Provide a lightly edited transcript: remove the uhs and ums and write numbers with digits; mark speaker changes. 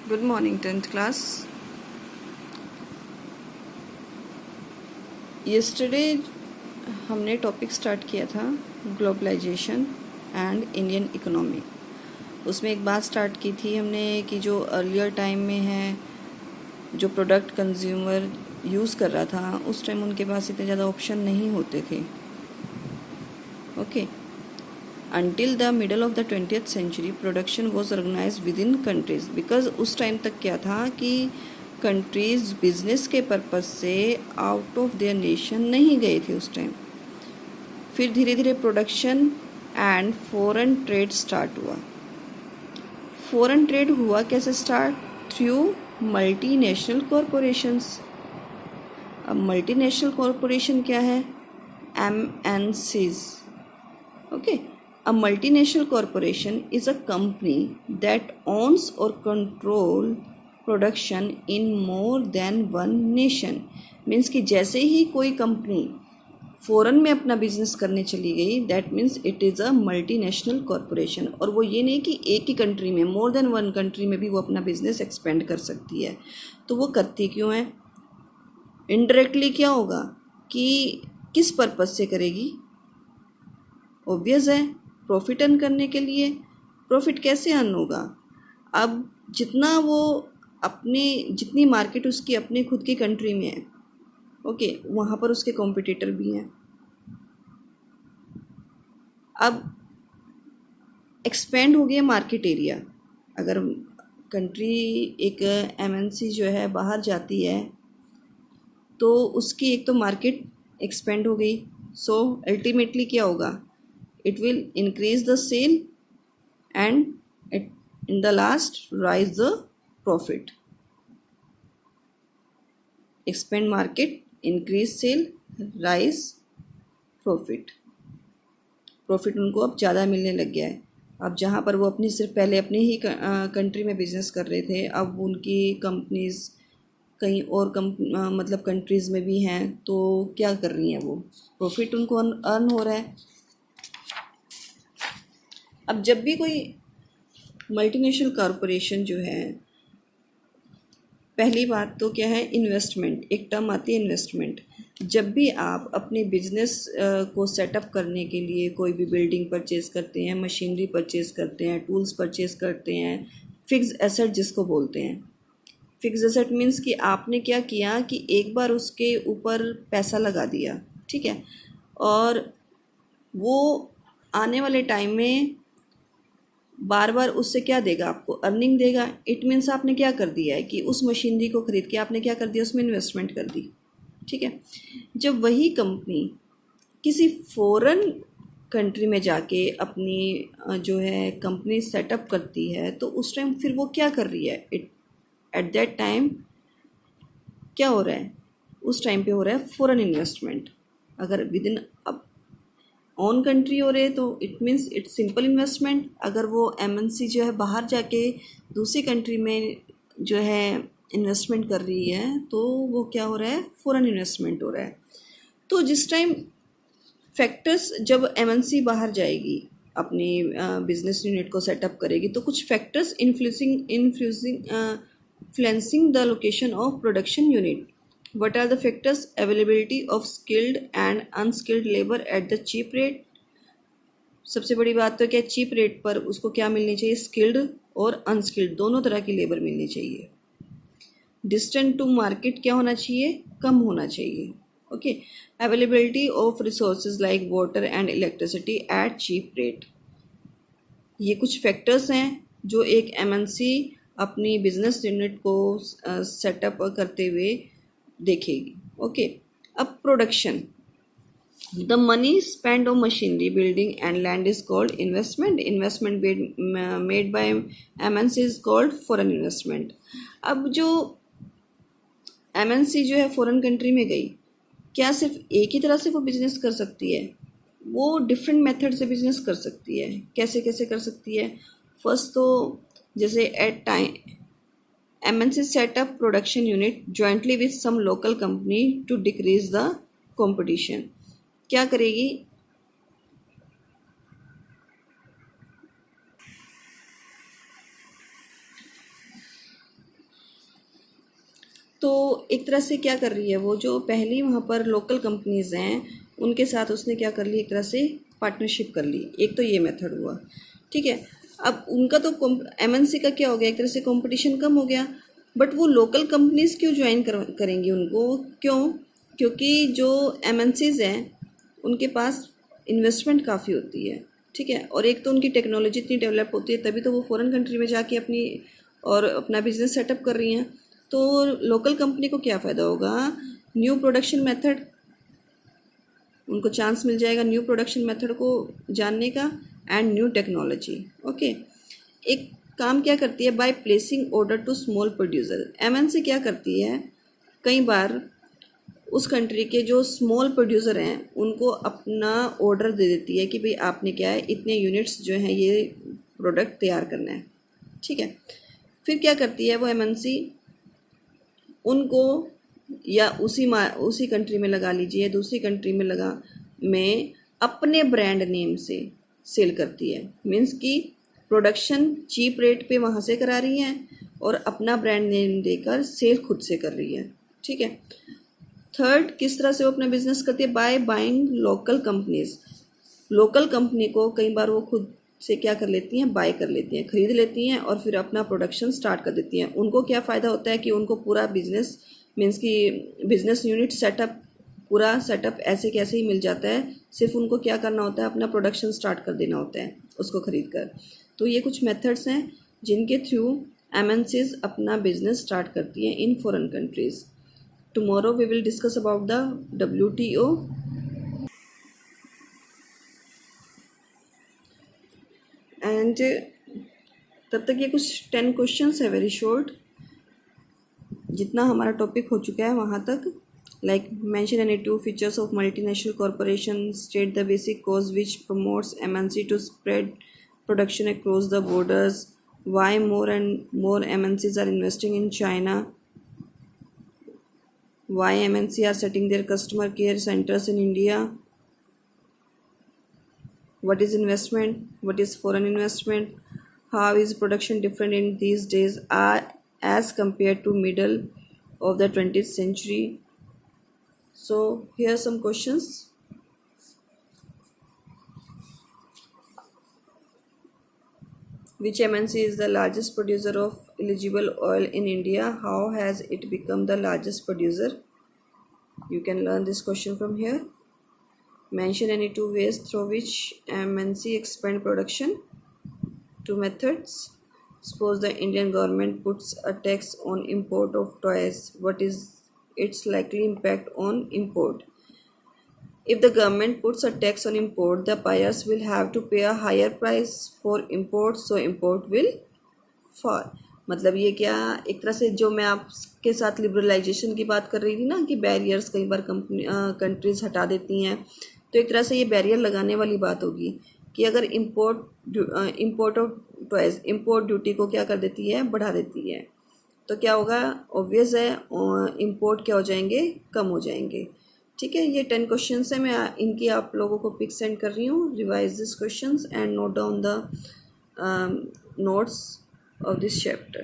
Speaker 1: Good morning 10th class. Yesterday हमने topic start किया था ग्लोबलाइजेशन एंड इंडियन इकोनॉमी। उसमें एक बात स्टार्ट की थी हमने कि जो अर्लियर टाइम में है, जो प्रोडक्ट कंज्यूमर यूज़ कर रहा था उस टाइम उनके पास इतने ज़्यादा ऑप्शन नहीं होते थे। Okay, until the middle of the 20th century production was organized within countries, because उस टाइम तक क्या था कि कंट्रीज़ बिजनेस के पर्पस से आउट ऑफ देयर नेशन नहीं गए थे उस टाइम। फिर धीरे धीरे production and foreign trade start हुआ। फॉरेन ट्रेड हुआ कैसे स्टार्ट? Through multinational corporations. अब मल्टीनेशनल कॉरपोरेशन क्या है? MNCs। Okay, a multinational corporation is a company that owns or control production in more than one nation। Means कि जैसे ही कोई company foreign में अपना बिजनेस करने चली गई, that means it is a multinational corporation. और वो ये नहीं कि एक ही कंट्री में, मोर देन वन कंट्री में भी वो अपना बिजनेस एक्सपेंड कर सकती है। तो वो करती क्यों है? इनडायरेक्टली क्या होगा कि किस पर्पज़ से करेगी? ऑब्वियस है, प्रॉफिट अर्न करने के लिए। प्रॉफिट कैसे अर्न होगा? अब जितना वो अपने, जितनी मार्केट उसकी अपने खुद की कंट्री में है, ओके, वहाँ पर उसके कॉम्पिटिटर भी हैं। अब एक्सपेंड हो गया मार्केट एरिया। अगर कंट्री एक MNC जो है बाहर जाती है तो उसकी एक तो मार्केट एक्सपेंड हो गई। सो अल्टीमेटली क्या होगा? It will increase the sale and in the last rise the profit। Expand market, increase sale, rise profit। Profit उनको अब ज़्यादा मिलने लग गया है। अब जहाँ पर वो अपनी सिर्फ पहले अपने ही कंट्री में बिजनेस कर रहे थे, अब उनकी कंपनीज कहीं और मतलब कंट्रीज़ में भी हैं, तो क्या कर रही हैं? वो प्रॉफिट उनको अर्न हो रहा है। अब जब भी कोई मल्टीनेशनल कॉरपोरेशन जो है, पहली बात तो क्या है? इन्वेस्टमेंट। एक टर्म आती है इन्वेस्टमेंट। जब भी आप अपने बिजनेस को सेटअप करने के लिए कोई भी बिल्डिंग परचेज़ करते हैं, मशीनरी परचेज़ करते हैं, टूल्स परचेज़ करते हैं, फिक्स एसेट जिसको बोलते हैं। फिक्स एसेट मीन्स कि आपने क्या किया कि एक बार उसके ऊपर पैसा लगा दिया, ठीक है, और वो आने वाले टाइम में बार बार उससे क्या देगा? आपको अर्निंग देगा। इट मीन्स आपने क्या कर दिया है कि उस मशीनरी को ख़रीद के आपने क्या कर दिया? उसमें इन्वेस्टमेंट कर दी, ठीक है। जब वही कंपनी किसी फॉरेन कंट्री में जाके अपनी जो है कंपनी सेटअप करती है, तो उस टाइम फिर वो क्या कर रही है? एट दैट टाइम क्या हो रहा है? उस टाइम पे हो रहा है फॉरेन इन्वेस्टमेंट। अगर विद इन ऑन कंट्री हो रहे तो it means it's simple investment. अगर वो MNC जो है बाहर जाके दूसरी कंट्री में जो है इन्वेस्टमेंट कर रही है, तो वो क्या हो रहा है? फॉरेन इन्वेस्टमेंट हो रहा है। तो जिस टाइम फैक्टर्स, जब MNC बाहर जाएगी अपनी बिजनेस यूनिट को सेटअप करेगी, तो कुछ factors influencing the location of production unit. What are the factors? Availability of skilled and unskilled labor at the cheap rate। सबसे बड़ी बात तो क्या? चीप रेट पर उसको क्या मिलनी चाहिए? स्किल्ड और अनस्किल्ड दोनों तरह की लेबर मिलनी चाहिए। डिस्टेंस टू मार्केट क्या होना चाहिए? कम होना चाहिए। Okay, availability of resources like water and electricity at cheap rate. ये कुछ फैक्टर्स हैं जो एक MNC अपनी बिजनेस यूनिट को सेटअप करते हुए देखेगी। ओके, अब production. The money spend on machinery, building and land is called investment. Investment made by MNC is called foreign investment. अब जो MNC जो है फॉरेन कंट्री में गई, क्या सिर्फ एक ही तरह से वो बिजनेस कर सकती है? वो डिफरेंट मेथड से बिजनेस कर सकती है। कैसे कैसे कर सकती है? फर्स्ट तो जैसे at time MNC set up production unit jointly with some local company to decrease the competition। क्या करेगी? तो एक तरह से क्या कर रही है, वो जो पहली वहाँ पर लोकल कंपनीज़ हैं उनके साथ उसने क्या कर ली, एक तरह से पार्टनरशिप कर ली। एक तो ये मेथड हुआ, ठीक है। अब उनका तो एमएनसी का क्या हो गया, एक तरह से कंपटीशन कम हो गया, बट वो लोकल कंपनीज़ क्यों ज्वाइन करेंगी उनको, क्यों? क्योंकि जो एमएनसीज़ हैं उनके पास इन्वेस्टमेंट काफ़ी होती है, ठीक है, और एक तो उनकी टेक्नोलॉजी इतनी डेवलप होती है, तभी तो वो फॉरेन कंट्री में जाके अपना बिजनेस सेटअप कर रही हैं। तो लोकल कंपनी को क्या फ़ायदा होगा, न्यू प्रोडक्शन मेथड, उनको चांस मिल जाएगा न्यू प्रोडक्शन मेथड को जानने का, एंड न्यू टेक्नोलॉजी। ओके, एक काम क्या करती है, by placing order to small producer, MNC क्या करती है, कई बार उस कंट्री के जो स्मॉल प्रोड्यूसर हैं उनको अपना ऑर्डर दे देती है कि भाई आपने क्या है, इतने यूनिट्स जो हैं ये प्रोडक्ट तैयार करना है, ठीक है। फिर क्या करती है वो एमएनसी, उनको या उसी कंट्री में लगा लीजिए, दूसरी कंट्री में अपने ब्रांड नेम से सेल करती है। मीन्स कि प्रोडक्शन चीप रेट पे वहाँ से करा रही हैं और अपना ब्रांड नेम देकर सेल खुद से कर रही है, ठीक है। थर्ड, किस तरह से वो अपना बिजनेस करती है, by buying local companies, local company को कई बार वो खुद से क्या कर लेती हैं, बाय कर लेती हैं, खरीद लेती हैं और फिर अपना प्रोडक्शन स्टार्ट कर देती हैं। उनको क्या फ़ायदा होता है कि उनको पूरा बिजनेस, मीन्स कि बिजनेस यूनिट सेटअप, पूरा सेटअप ऐसे कैसे ही मिल जाता है, सिर्फ उनको क्या करना होता है, अपना प्रोडक्शन स्टार्ट कर देना होता है उसको ख़रीद कर। तो ये कुछ मेथड्स हैं जिनके थ्रू एमएनसीज अपना बिजनेस स्टार्ट करती हैं in foreign countries. Tomorrow we will discuss about the WTO। And तब तक ये कुछ 10 क्वेश्चंस है, वेरी शॉर्ट, जितना हमारा टॉपिक हो चुका है वहाँ तक। Like mention any 2 features of multinational corporation, state the basic cause which promotes MNC to spread production across the borders, why more and more MNCs are investing in China, why MNC are setting their customer care centers in India, what is investment, what is foreign investment, how is production different in these days as compared to middle of the 20th century. So here are some questions. Which MNC is the largest producer of eligible oil in India? How has it become the largest producer? You can learn this question from here. Mention any 2 ways through which MNC expand production. 2 methods. Suppose the Indian government puts a tax on import of toys. What is its likely impact on import? If the government puts a tax on import, the buyers will have to pay a higher price for import, so import will fall. मतलब ये क्या, एक तरह से जो मैं आपके साथ लिबरलाइजेशन की बात कर रही थी ना, कि बैरियर्स कई बार कंट्रीज़ हटा देती हैं, तो एक तरह से ये बैरियर लगाने वाली बात होगी कि अगर import of toys, import duty को क्या कर देती है, बढ़ा देती है, तो क्या होगा, ऑब्वियस है इम्पोर्ट क्या हो जाएंगे, कम हो जाएंगे, ठीक है। ये 10 क्वेश्चन है, मैं इनकी आप लोगों को पिक सेंड कर रही हूँ। Revise this questions and note down the notes of this chapter.